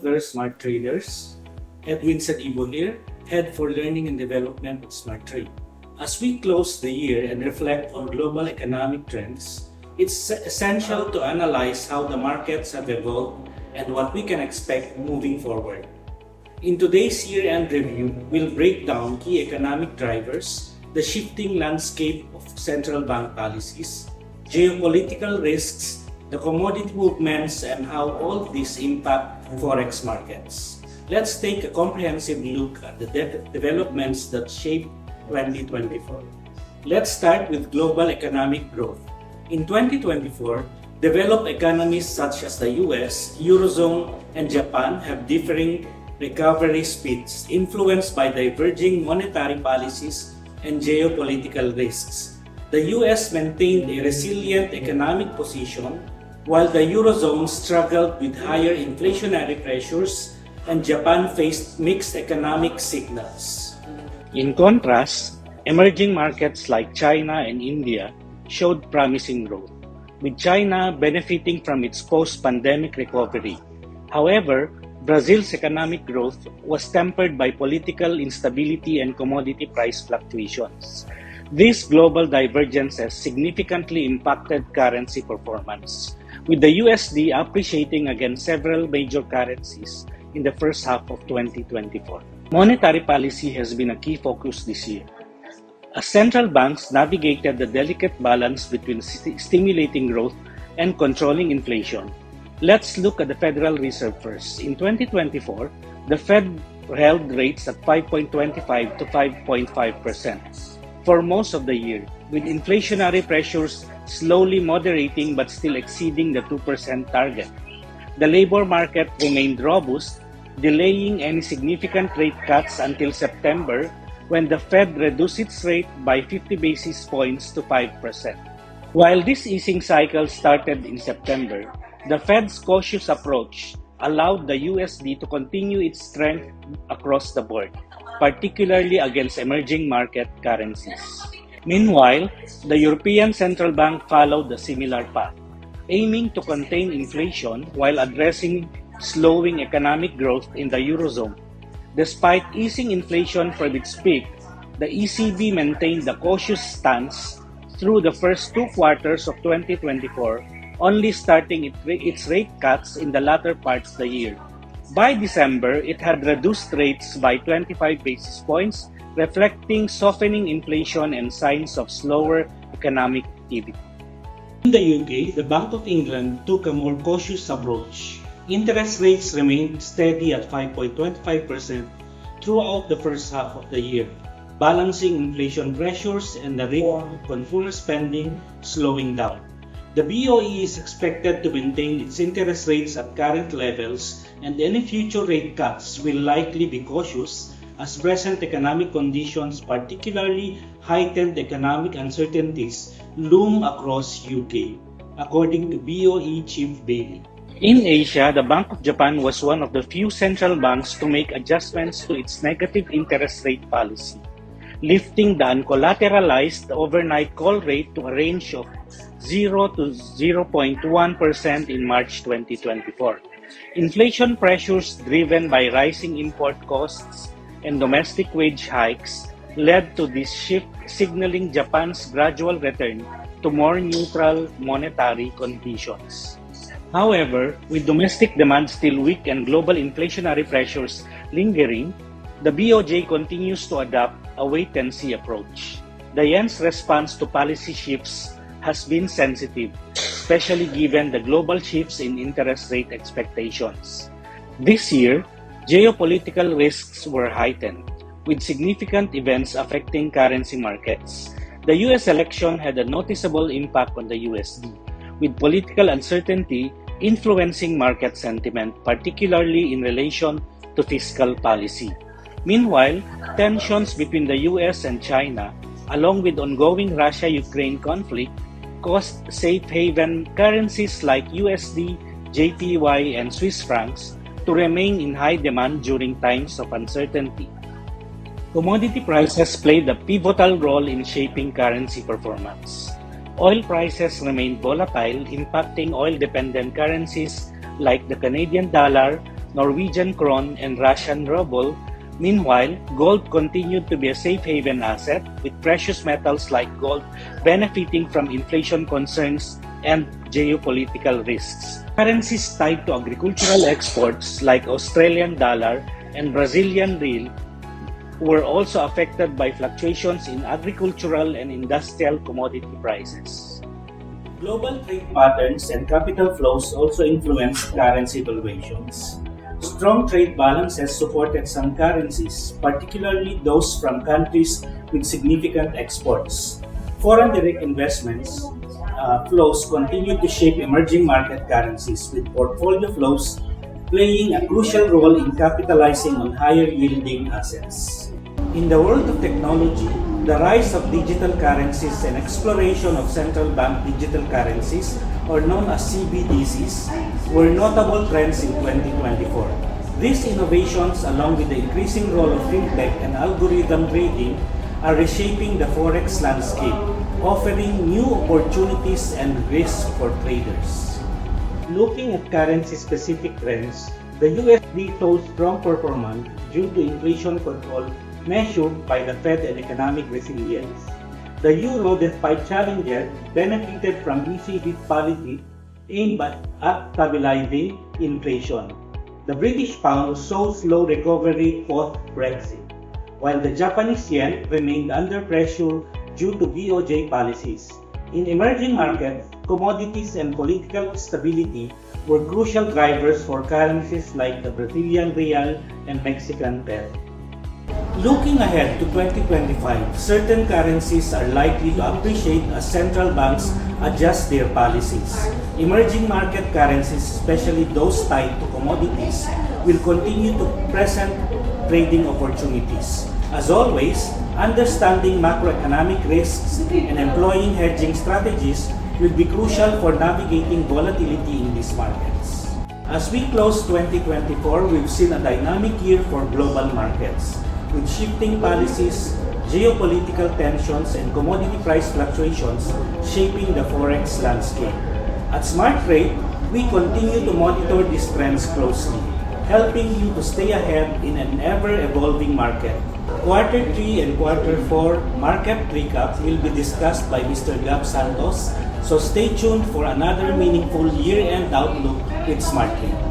Very smart traders. Edwin Sadibo here, Head for Learning and Development at Smart Trade. As we close the year and reflect on global economic trends, it's essential to analyze how the markets have evolved and what we can expect moving forward. In today's year-end review, we'll break down key economic drivers, the shifting landscape of central bank policies, geopolitical risks, the commodity movements, and how all these impact forex markets. Let's take a comprehensive look at the developments that shape 2024. Let's start with global economic growth. In 2024, developed economies such as the US, Eurozone, and Japan have differing recovery speeds influenced by diverging monetary policies and geopolitical risks. The US maintained a resilient economic position while the Eurozone struggled with higher inflationary pressures and Japan faced mixed economic signals. In contrast, emerging markets like China and India showed promising growth, with China benefiting from its post-pandemic recovery. However, Brazil's economic growth was tempered by political instability and commodity price fluctuations. This global divergence has significantly impacted currency performance, with the USD appreciating against several major currencies in the first half of 2024. Monetary policy has been a key focus this year, as central banks navigated the delicate balance between stimulating growth and controlling inflation. Let's look at the Federal Reserve first. In 2024, the Fed held rates at 5.25 to 5.5% for most of the year, with inflationary pressures slowly moderating but still exceeding the 2% target. The labor market remained robust, delaying any significant rate cuts until September, when the Fed reduced its rate by 50 basis points to 5%. While this easing cycle started in September, the Fed's cautious approach allowed the USD to continue its strength across the board, particularly against emerging market currencies. Meanwhile, the European Central Bank followed a similar path, aiming to contain inflation while addressing slowing economic growth in the Eurozone. Despite easing inflation from its peak, the ECB maintained a cautious stance through the first two quarters of 2024, only starting its rate cuts in the latter part of the year. By December, it had reduced rates by 25 basis points, reflecting softening inflation and signs of slower economic activity. In the UK, the Bank of England took a more cautious approach. Interest rates remained steady at 5.25% throughout the first half of the year, balancing inflation pressures and the rate of consumer spending slowing down. The BOE is expected to maintain its interest rates at current levels, and any future rate cuts will likely be cautious as present economic conditions, particularly heightened economic uncertainties, loom across UK, according to BOE Chief Bailey. In Asia, the Bank of Japan was one of the few central banks to make adjustments to its negative interest rate policy, lifting the uncollateralized overnight call rate to a range of 0 to 0.1% in March 2024. Inflation pressures driven by rising import costs and domestic wage hikes led to this shift, signaling Japan's gradual return to more neutral monetary conditions. However, with domestic demand still weak and global inflationary pressures lingering, the BOJ continues to adopt a wait-and-see approach. The yen's response to policy shifts has been sensitive, especially given the global shifts in interest rate expectations. This year, geopolitical risks were heightened, with significant events affecting currency markets. The US election had a noticeable impact on the USD, with political uncertainty influencing market sentiment, particularly in relation to fiscal policy. Meanwhile, tensions between the US and China, along with ongoing Russia-Ukraine conflict, caused safe haven currencies like USD, JPY, and Swiss francs to remain in high demand during times of uncertainty. Commodity prices played a pivotal role in shaping currency performance. Oil prices remained volatile, impacting oil-dependent currencies like the Canadian dollar, Norwegian krone, and Russian ruble. Meanwhile, gold continued to be a safe haven asset, with precious metals like gold benefiting from inflation concerns and geopolitical risks. Currencies tied to agricultural exports like Australian dollar and Brazilian real were also affected by fluctuations in agricultural and industrial commodity prices. Global trade patterns and capital flows also influenced currency valuations. Strong trade balances supported some currencies, particularly those from countries with significant exports. Foreign direct investments flows continued to shape emerging market currencies, with portfolio flows playing a crucial role in capitalizing on higher yielding assets. In the world of technology, the rise of digital currencies and exploration of central bank digital currencies, or known as CBDCs, were notable trends in 2024. These innovations, along with the increasing role of fintech and algorithm trading, are reshaping the forex landscape, offering new opportunities and risks for traders. Looking at currency-specific trends, the USD shows strong performance due to inflation control measured by the Fed and economic resilience. The euro, despite challenges, benefited from ECB's policy aimed at stabilizing inflation. The British pound saw slow recovery post-Brexit, while the Japanese yen remained under pressure due to BOJ policies. In emerging markets, commodities and political stability were crucial drivers for currencies like the Brazilian real and Mexican peso. Looking ahead to 2025, certain currencies are likely to appreciate as central banks adjust their policies. Emerging market currencies, especially those tied to commodities, will continue to present trading opportunities. As always, understanding macroeconomic risks and employing hedging strategies will be crucial for navigating volatility in these markets. As we close 2024, we've seen a dynamic year for global markets, with shifting policies, geopolitical tensions, and commodity price fluctuations shaping the forex landscape. At Smart Trade, we continue to monitor these trends closely, helping you to stay ahead in an ever-evolving market. Quarter 3 and Quarter 4 market recap will be discussed by Mr. Gab Santos, so stay tuned for another meaningful year-end outlook with Smart Trade.